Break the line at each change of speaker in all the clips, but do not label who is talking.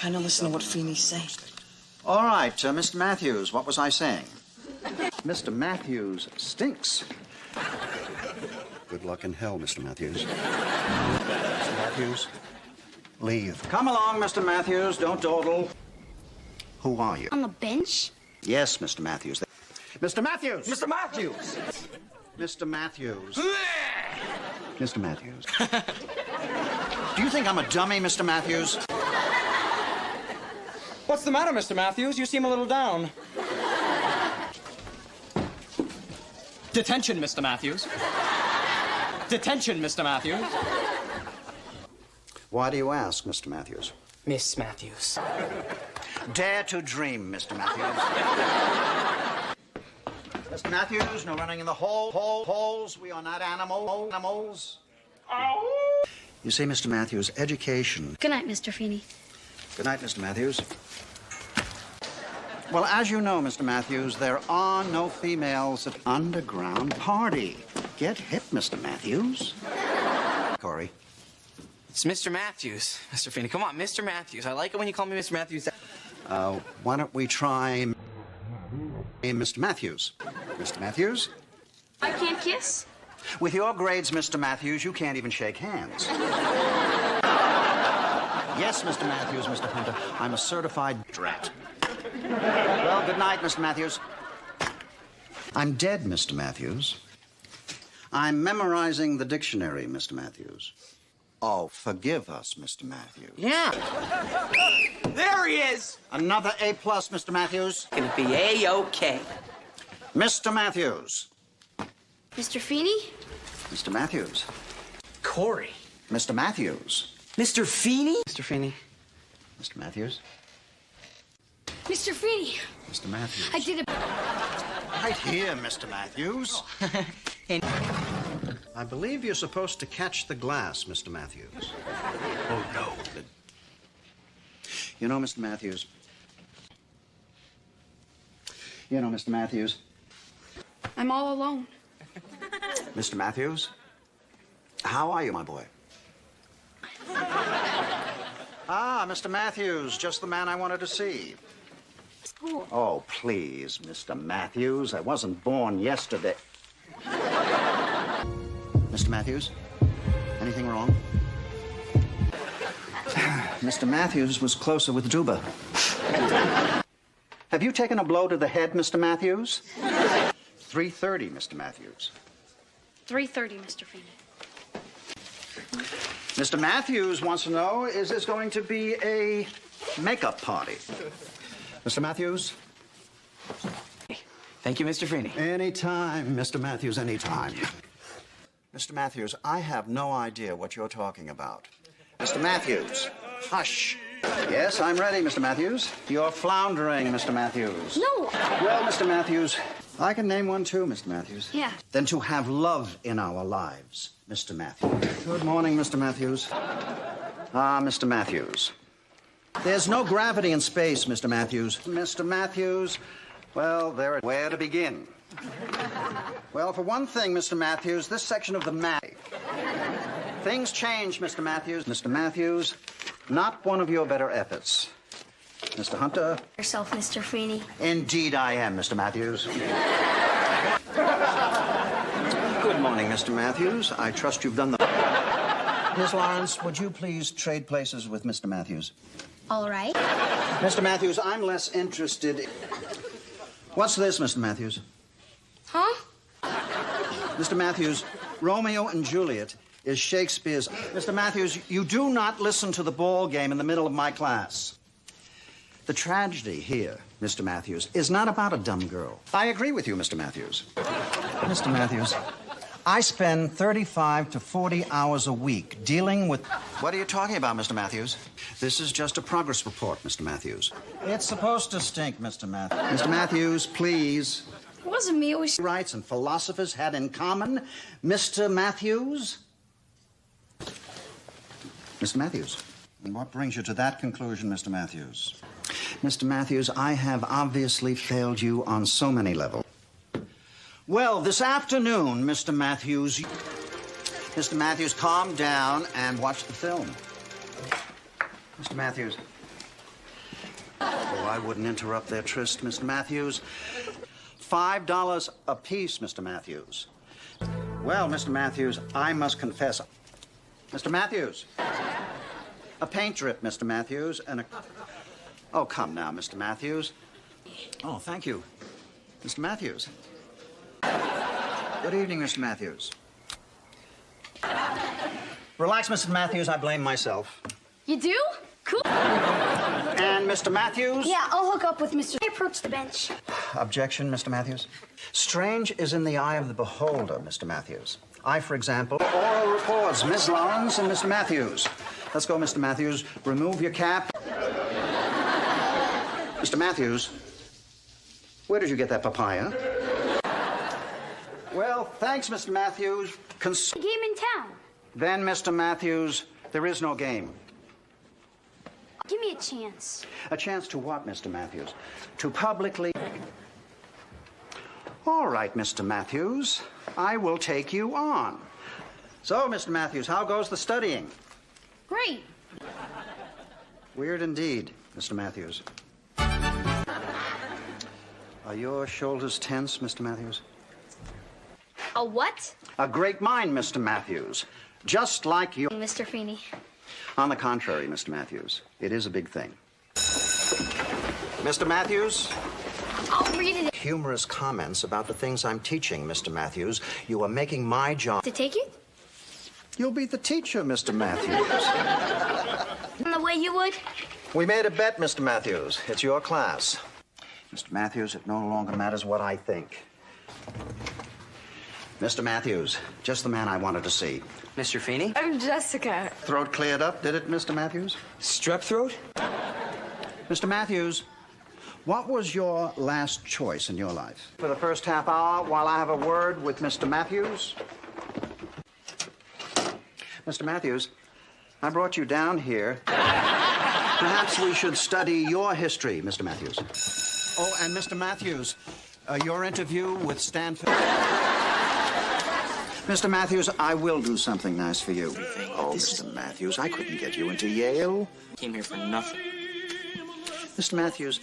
trying to listen to what Feeny's saying.
All right, Mr. Matthews, what was I saying? Mr. Matthews stinks. Good luck in hell, Mr. Matthews. Mr. Matthews, leave. Come along, Mr. Matthews. Don't dawdle. Who are you?
On the bench?
Yes, Mr. Matthews. Mr. Matthews!
Mr. Matthews!
Mr. Matthews. Mr. Matthews. Do you think I'm a dummy, Mr. Matthews?
What's the matter, Mr. Matthews? You seem a little down. Detention, Mr. Matthews. Detention, Mr. Matthews.
Why do you ask, Mr. Matthews?
Miss Matthews.
Dare to dream, Mr. Matthews. Mr. Matthews, no running in the holes. We are not animals. You see, Mr. Matthews, education.
Good night, Mr. Feeny.
Good night, Mr. Matthews. Well, as you know, Mr. Matthews, there are no females at underground party. Get hip, Mr. Matthews. Corey.
It's Mr. Matthews, Mr. Feeny. Come on, Mr. Matthews. I like it when you call me Mr. Matthews.
Why don't we try Mr. Matthews? Mr. Matthews?
I can't kiss?
With your grades, Mr. Matthews, you can't even shake hands. Yes, Mr. Matthews, Mr. Hunter. I'm a certified drat. Well, good night, Mr. Matthews. I'm dead, Mr. Matthews. I'm memorizing the dictionary, Mr. Matthews. Oh, forgive us, Mr. Matthews.
Yeah. There he is.
Another A+, Mr. Matthews.
Gonna be A-OK.
Mr. Matthews.
Mr. Feeny?
Mr. Matthews.
Corey.
Mr. Matthews.
Mr. Feeny? Mr. Feeny.
Mr. Matthews.
Mr. Feeny.
Mr. Matthews.
I did it.
Right here, Mr. Matthews. I believe you're supposed to catch the glass, Mr. Matthews.
Oh, no.
You know, Mr. Matthews. You know, Mr. Matthews.
I'm all alone.
Mr. Matthews. How are you, my boy? Ah, Mr. Matthews, just the man I wanted to see. Oh, please, Mr. Matthews. I wasn't born yesterday. Mr. Matthews? Anything wrong? Mr. Matthews was closer with Duba. Have you taken a blow to the head, Mr. Matthews? 3:30, Mr. Matthews.
3:30, Mr. Feeny.
Mr. Matthews wants to know, is this going to be a makeup party? Mr. Matthews?
Thank you, Mr. Feeny.
Anytime, Mr. Matthews, anytime. Mr. Matthews, I have no idea what you're talking about. Mr. Matthews, hush. Yes, I'm ready, Mr. Matthews. You're floundering, Mr. Matthews.
No.
Well, Mr. Matthews, I can name one too, Mr. Matthews.
Yeah.
Then to have love in our lives, Mr. Matthews. Good morning, Mr. Matthews. Ah, Mr. Matthews. There's no gravity in space, Mr. Matthews. Mr. Matthews, well, where to begin? Well, for one thing, Mr. Matthews, this section of the map. Things change, Mr. Matthews. Mr. Matthews, not one of your better efforts. Mr. Hunter.
Yourself, Mr. Feeny.
Indeed I am, Mr. Matthews. Good morning, Mr. Matthews. I trust you've done the... Miss Lawrence, would you please trade places with Mr. Matthews?
All right.
Mr. Matthews, I'm less interested... What's this, Mr. Matthews?
Huh?
Mr. Matthews, Romeo and Juliet is Shakespeare's... Mr. Matthews, you do not listen to the ball game in the middle of my class. The tragedy here, Mr. Matthews, is not about a dumb girl. I agree with you, Mr. Matthews. Mr. Matthews, I spend 35 to 40 hours a week dealing with... What are you talking about, Mr. Matthews? This is just a progress report, Mr. Matthews. It's supposed to stink, Mr. Matthews. Mr. Matthews, please.
It wasn't me. It was...
Rights and philosophers had in common, Mr. Matthews. Mr. Matthews. And what brings you to that conclusion, Mr. Matthews? Mr. Matthews, I have obviously failed you on so many levels. Well, this afternoon, Mr. Matthews... Mr. Matthews, calm down and watch the film. Mr. Matthews, Oh, I wouldn't interrupt their tryst, Mr. Matthews. $5 apiece, Mr. Matthews. Well, Mr. Matthews, I must confess. Mr. Matthews. A paint drip, Mr. Matthews, and a... Oh, come now, Mr. Matthews. Oh, thank you. Mr. Matthews. Good evening, Mr. Matthews. Relax, Mr. Matthews. I blame myself.
You do? Cool.
And Mr. Matthews?
Yeah, I'll hook up with Mr. I approach the bench.
Objection, Mr. Matthews. Strange is in the eye of the beholder, Mr. Matthews. I, for example, oral reports, Miss Lawrence and Mr. Matthews. Let's go, Mr. Matthews. Remove your cap. Mr. Matthews, where did you get that papaya? Well, thanks, Mr. Matthews.
Game in town.
Then, Mr. Matthews, there is no game.
Give me a chance.
A chance to what, Mr. Matthews? To publicly... All right, Mr. Matthews. I will take you on. So, Mr. Matthews, how goes the studying?
Great.
Weird indeed, Mr. Matthews. Are your shoulders tense, Mr. Matthews?
A what?
A great mind, Mr. Matthews. Just like you.
Mr. Feeny.
On the contrary, Mr. Matthews, it is a big thing. Mr. Matthews?
I'll read it.
Humorous comments about the things I'm teaching, Mr. Matthews. You are making my job...
To take it?
You'll be the teacher, Mr. Matthews.
In the way you would?
We made a bet, Mr. Matthews. It's your class. Mr. Matthews, it no longer matters what I think. Mr. Matthews, just the man I wanted to see.
Mr. Feeny?
I'm Jessica.
Throat cleared up, did it, Mr. Matthews?
Strep throat?
Mr. Matthews, what was your last choice in your life? For the first half hour, while I have a word with Mr. Matthews. Mr. Matthews, I brought you down here. Perhaps we should study your history, Mr. Matthews. Oh, and Mr. Matthews, your interview with Stanford. Mr. Matthews, I will do something nice for you. Oh, Mr. Matthews, I couldn't get you into Yale.
Came here for nothing.
Mr. Matthews,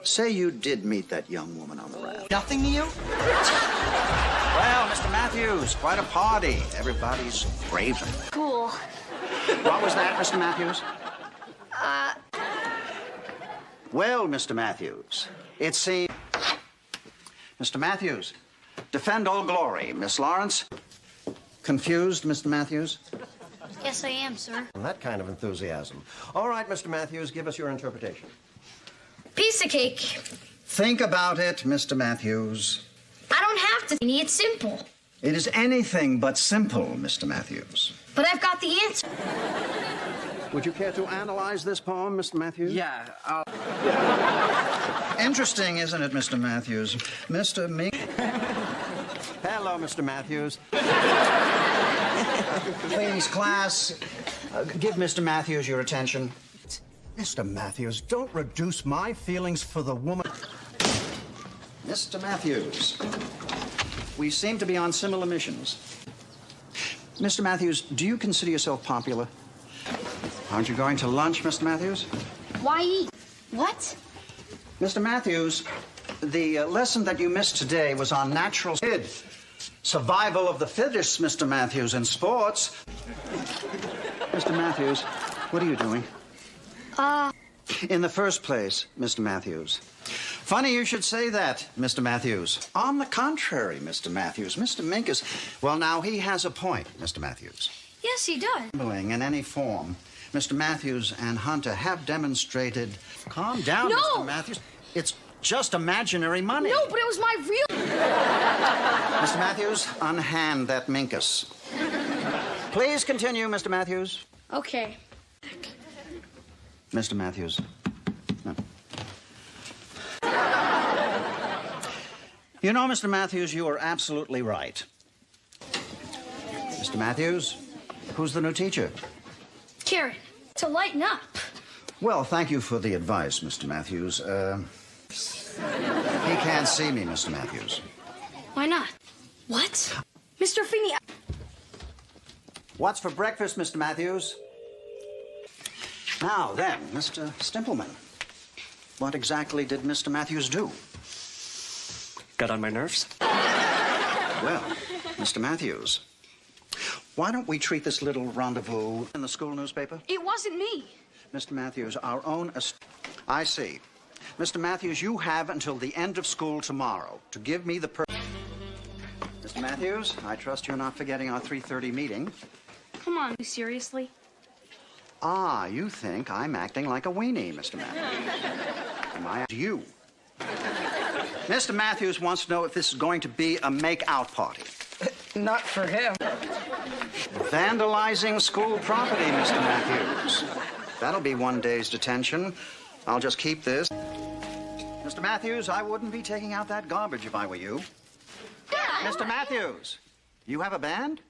say you did meet that young woman on the raft.
Nothing to you?
Well, Mr. Matthews, quite a party. Everybody's raving.
Cool.
What was that, Mr. Matthews? Well, Mr. Matthews, it seems... Mr. Matthews, defend all glory. Miss Lawrence? Confused, Mr. Matthews?
Yes, I am, sir.
That kind of enthusiasm. All right, Mr. Matthews, give us your interpretation.
Piece of cake.
Think about it, Mr. Matthews.
I don't have to. It's simple.
It is anything but simple, Mr. Matthews.
But I've got the answer.
Would you care to analyze this poem, Mr. Matthews?
Yeah,
Interesting, isn't it, Mr. Matthews? Mr. Mink. Hello, Mr. Matthews. Please, class, give Mr. Matthews your attention. Mr. Matthews, don't reduce my feelings for the woman. Mr. Matthews, we seem to be on similar missions. Mr. Matthews, do you consider yourself popular? Aren't you going to lunch, Mr. Matthews?
Why eat? What?
Mr. Matthews, the lesson that you missed today was on natural survival of the fittest, Mr. Matthews, in sports. Mr. Matthews, what are you doing? In the first place, Mr. Matthews. Funny you should say that, Mr. Matthews. On the contrary, Mr. Matthews, Mr. Mink is... Well, now, he has a point, Mr. Matthews.
Yes, he does.
In any form, Mr. Matthews and Hunter have demonstrated... Calm down,
No!
Mr. Matthews. It's just imaginary money.
No, but it was my real...
Mr. Matthews, unhand that minkus. Please continue, Mr. Matthews.
Okay.
Mr. Matthews. No. You know, Mr. Matthews, you are absolutely right. Mr. Matthews, who's the new teacher?
Karen, to lighten up.
Well, thank you for the advice, Mr. Matthews. He can't see me, Mr. Matthews.
Why not? What? Mr. Feeny...
What's for breakfast, Mr. Matthews? Now then, Mr. Stimpleman. What exactly did Mr. Matthews do?
Got on my nerves.
Well, Mr. Matthews, why don't we treat this little rendezvous in the school newspaper?
It wasn't me.
Mr. Matthews, our own... I see. Mr. Matthews, you have until the end of school tomorrow to give me the Mr. Matthews, I trust you're not forgetting our 3:30 meeting.
Come on, seriously?
Ah, you think I'm acting like a weenie, Mr. Matthews. Am I you? Mr. Matthews wants to know if this is going to be a make-out party.
Not for him.
Vandalizing school property, Mr. Matthews. That'll be 1 day's detention. I'll just keep this. Mr. Matthews, I wouldn't be taking out that garbage if I were you. Mr. Matthews, you have a band?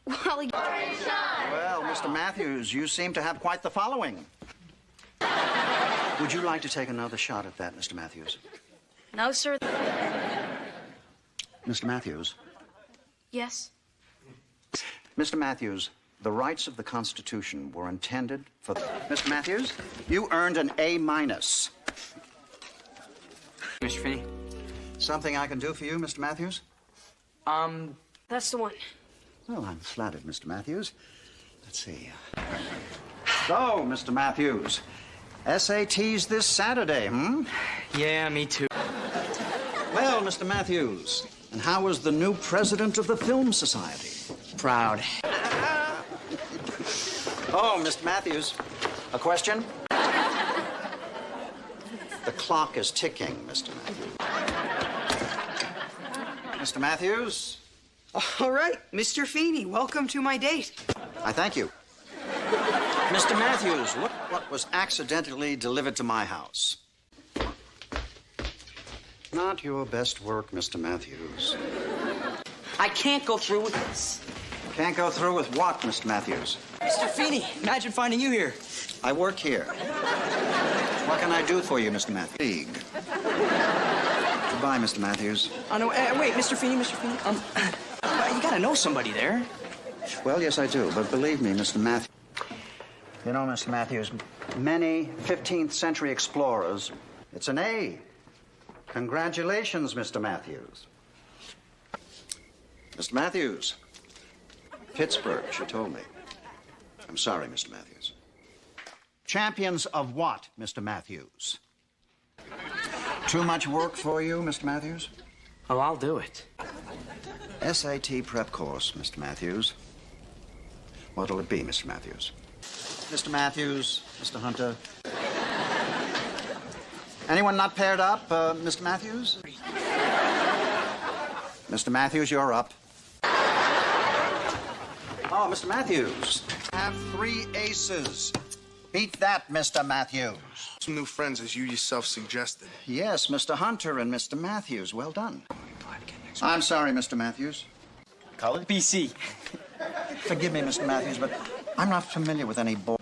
Well,
Well, Mr. Matthews, you seem to have quite the following. Would you like to take another shot at that, Mr. Matthews?
no, sir.
Mr. Matthews?
Yes?
Mr. Matthews, the rights of the Constitution were intended for... Mr. Matthews, you earned an A-.
Mr. Feeny.
Something I can do for you, Mr. Matthews?
That's the one.
Well, I'm flattered, Mr. Matthews. Let's see. So, Mr. Matthews, SATs this Saturday, hmm?
Yeah, me too.
Well, Mr. Matthews, and how was the new president of the Film Society?
Proud.
Oh, Mr. Matthews, a question? The clock is ticking, Mr. Matthews. Mr. Matthews,
All right, Mr. Feeny, welcome to my date.
I thank you. Mr. Matthews, look what was accidentally delivered to my house. Not your best work, Mr. Matthews.
I can't go through with this.
Can't go through with what, Mr. Matthews?
Mr. Feeny, imagine finding you here.
I work here. What can I do for you, Mr. Matthews? Goodbye, Mr. Matthews.
Oh, no, wait, Mr. Feeny, you gotta know somebody there.
Well, yes, I do, but believe me, Mr. Matthews. You know, Mr. Matthews, many 15th century explorers, it's an A. Congratulations, Mr. Matthews. Mr. Matthews. Pittsburgh, she told me. I'm sorry, Mr. Matthews. Champions of what, Mr. Matthews? Too much work for you, Mr. Matthews?
Oh, I'll do it.
SAT prep course, Mr. Matthews. What'll it be, Mr. Matthews? Mr. Matthews, Mr. Hunter. Anyone not paired up, Mr. Matthews? Mr. Matthews, you're up. Oh, Mr. Matthews. Have 3 aces. Beat that, Mr. Matthews.
Some new friends, as you yourself suggested.
Yes, Mr. Hunter and Mr. Matthews. Well done. I'm sorry, Mr. Matthews.
Call it BC.
Forgive me, Mr. Matthews, but I'm not familiar with any ball.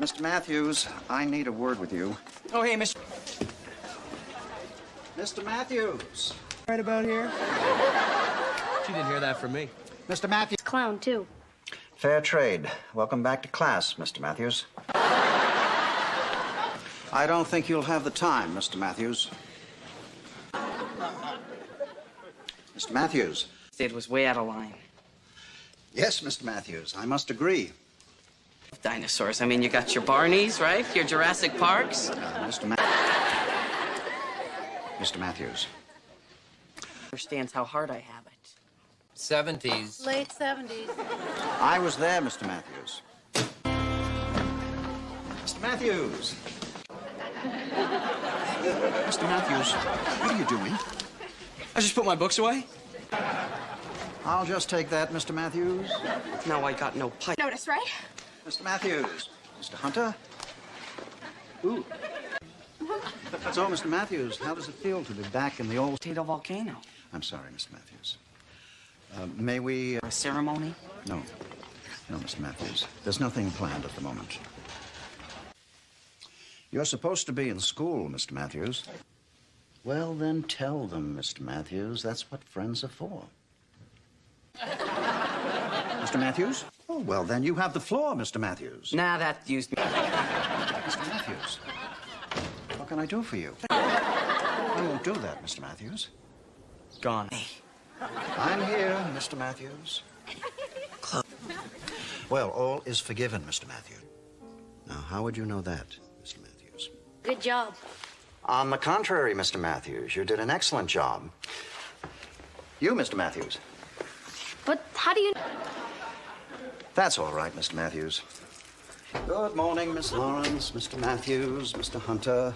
Mr. Matthews, I need a word with you.
Oh, hey, Mr.
Mr. Matthews.
Right about here?
She didn't hear that from me.
Mr. Matthews.
Clown, too.
Fair trade. Welcome back to class, Mr. Matthews. I don't think you'll have the time, Mr. Matthews. Mr. Matthews.
It was way out of line.
Yes, Mr. Matthews, I must agree.
Dinosaurs. I mean, you got your Barneys, right? Your Jurassic Parks.
Mr. Matthews.
Understands how hard I have it.
70s.
Late 70s.
I was there, Mr. Matthews. Mr. Matthews. Mr. Matthews, what are you doing?
I just put my books away.
I'll just take that, Mr. Matthews.
Now I got no pipe.
Notice, right?
Mr. Matthews. Mr. Hunter. Ooh. So, Mr. Matthews, how does it feel to be back in the old...
Potato volcano.
I'm sorry, Mr. Matthews. May we...
A ceremony?
No. No, Mr. Matthews. There's nothing planned at the moment. You're supposed to be in school, Mr. Matthews. Well, then tell them, Mr. Matthews. That's what friends are for. Mr. Matthews? Oh, well, then you have the floor, Mr. Matthews.
Nah, that used me.
Mr. Matthews. Matthews. What can I do for you? I won't do that, Mr. Matthews.
Gone.
I'm here, Mr. Matthews. Well, all is forgiven, Mr. Matthews. Now, how would you know that, Mr. Matthews?
Good job.
On the contrary, Mr. Matthews, you did an excellent job. You, Mr. Matthews.
But how do you...
That's all right, Mr. Matthews. Good morning, Miss Lawrence, Mr. Matthews, Mr. Hunter.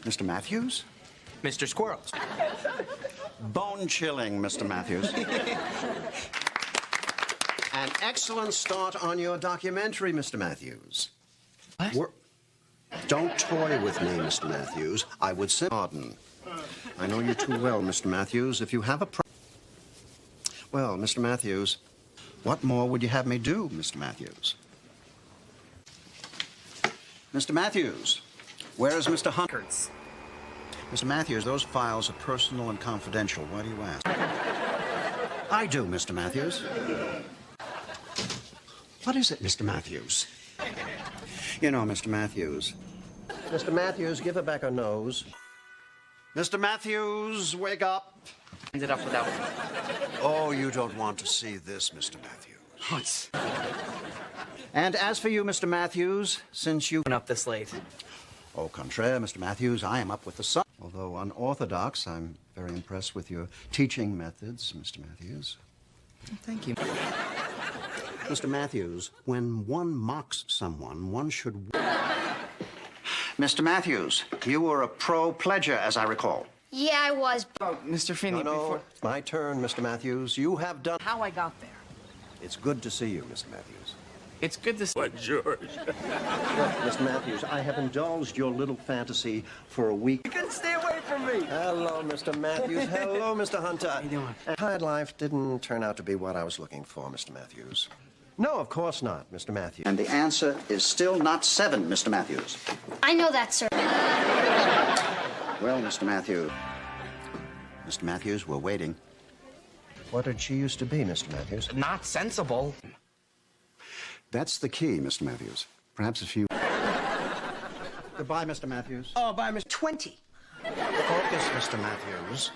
Mr. Matthews?
Mr. Squirrels.
Bone-chilling, Mr. Matthews. An excellent start on your documentary, Mr. Matthews.
What?
Don't toy with me, Mr. Matthews. I would say pardon. I know you too well, Mr. Matthews. If you have a Well, Mr. Matthews, what more would you have me do, Mr. Matthews? Mr. Matthews, where is Mr. Hunter? Mr. Matthews, those files are personal and confidential. Why do you ask? I do, Mr. Matthews. What is it, Mr. Matthews? You know, Mr. Matthews. Mr. Matthews, give her back her nose. Mr. Matthews, wake up.
Ended up without...
Oh, you don't want to see this, Mr. Matthews.
What?
And as for you, Mr. Matthews, since you...
Been up this late.
Au contraire, Mr. Matthews, I am up with the sun. Although unorthodox, I'm very impressed with your teaching methods, Mr. Matthews.
Thank you.
Mr. Matthews, when one mocks someone, one should... Mr. Matthews, you were a pro-pledger, as I recall.
Yeah, I was.
Oh, Mr. Feeny, before...
My turn, Mr. Matthews. You have done...
How I got there.
It's good to see you, Mr. Matthews.
It's good to see...
But George.
Look, Mr. Matthews, I have indulged your little fantasy for a week.
You can stay away from me.
Hello, Mr. Matthews. Hello, Mr. Hunter.
How you doing?
Hard life didn't turn out to be what I was looking for, Mr. Matthews. No, of course not, Mr. Matthews. And the answer is still not 7, Mr. Matthews.
I know that, sir.
Well, Mr. Matthews. Mr. Matthews, we're waiting. What did she used to be, Mr. Matthews?
Not sensible.
That's the key, Mr. Matthews. Perhaps a few... Goodbye, Mr. Matthews.
Oh, bye, Mr. 20.
Focus, Mr. Matthews.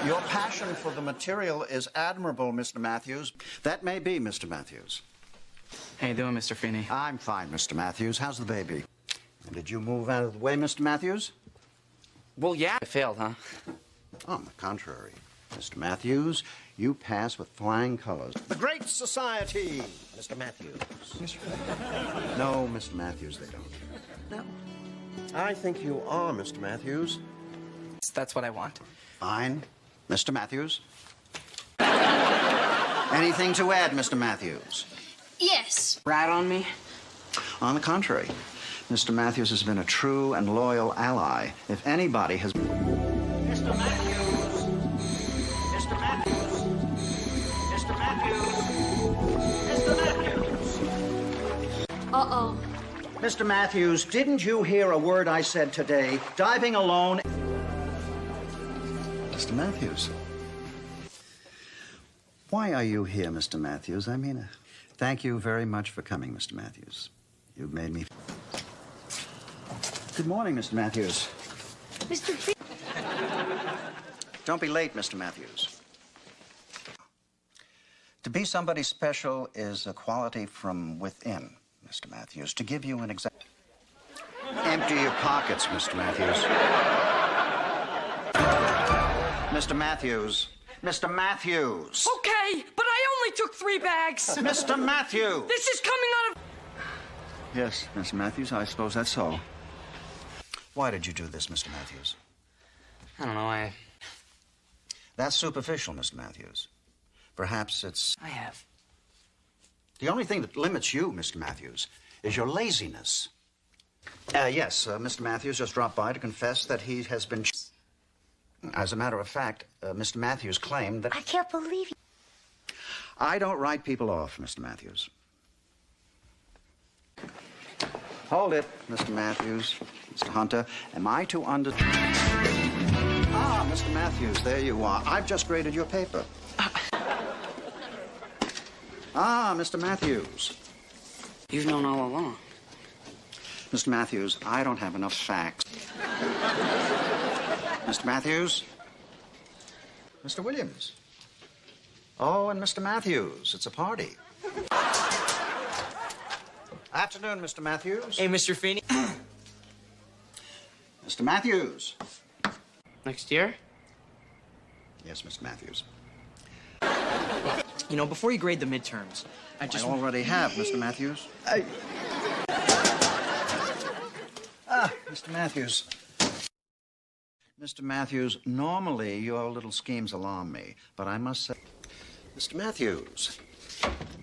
Your passion for the material is admirable, Mr. Matthews. That may be, Mr. Matthews.
How you doing, Mr. Feeny?
I'm fine, Mr. Matthews. How's the baby? Did you move out of the way, Mr. Matthews?
Well, yeah. I failed, huh?
On the contrary, Mr. Matthews, you pass with flying colors. The Great Society, Mr. Matthews. No, Mr. Matthews, they don't. No. I think you are, Mr. Matthews.
That's what I want.
Fine. Mr. Matthews? Anything to add, Mr. Matthews?
Yes.
Rat on me?
On the contrary, Mr. Matthews has been a true and loyal ally. If anybody has... Mr. Matthews! Mr. Matthews! Mr. Matthews! Mr. Matthews!
Uh-oh.
Mr. Matthews, didn't you hear a word I said today? Diving alone... Mr. Matthews. Why are you here, Mr. Matthews? I mean, thank you very much for coming, Mr. Matthews. You've made me... Good morning, Mr. Matthews.
Mr. Feeny.
Don't be late, Mr. Matthews. To be somebody special is a quality from within, Mr. Matthews. To give you an example... Empty your pockets, Mr. Matthews. Mr. Matthews. Mr. Matthews.
Okay, but I only took 3 bags.
Mr. Matthews.
This is coming out of...
Yes, Mr. Matthews, I suppose that's so. Why did you do this, Mr. Matthews?
I don't know,
That's superficial, Mr. Matthews. Perhaps it's...
I have.
The only thing that limits you, Mr. Matthews, is your laziness. Yes, Mr. Matthews just dropped by to confess that he has been... As a matter of fact, Mr. Matthews claimed that...
I can't believe you.
I don't write people off, Mr. Matthews. Hold it, Mr. Matthews. Mr. Hunter, am I to under... Ah, Mr. Matthews, there you are. I've just graded your paper. Ah, Mr. Matthews.
You've known all along.
Mr. Matthews, I don't have enough facts. Mr. Matthews? Mr. Williams? Oh, and Mr. Matthews, it's a party. Afternoon, Mr. Matthews.
Hey, Mr. Feeny.
Mr. Matthews.
Next year?
Yes, Mr. Matthews.
You know, before you grade the midterms, I
I
just...
already have, Mr. Matthews. Mr. Matthews. Mr. Matthews, normally your little schemes alarm me, but I must say...
Mr. Matthews,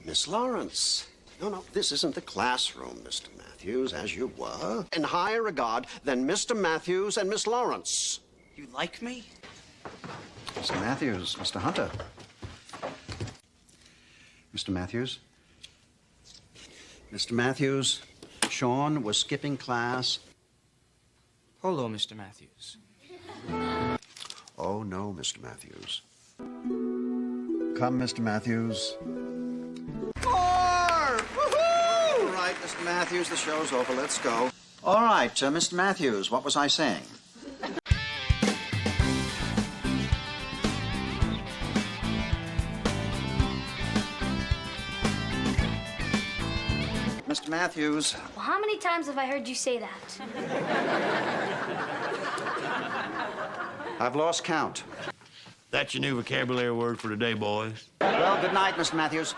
Miss Lawrence. No, this isn't the classroom, Mr. Matthews, as you were. In higher regard than Mr. Matthews and Miss Lawrence.
You like me?
Mr. Matthews, Mr. Hunter. Mr. Matthews. Mr. Matthews, Sean was skipping class.
Hello, Mr. Matthews.
Oh, no, Mr. Matthews.
Come, Mr. Matthews. 4! Woohoo! All right, Mr. Matthews, the show's over. Let's go. All right, Mr. Matthews, what was I saying? Mr. Matthews.
Well, how many times have I heard you say that?
I've lost count.
That's your new vocabulary word for today, boys.
Well, good night, Mr. Matthews.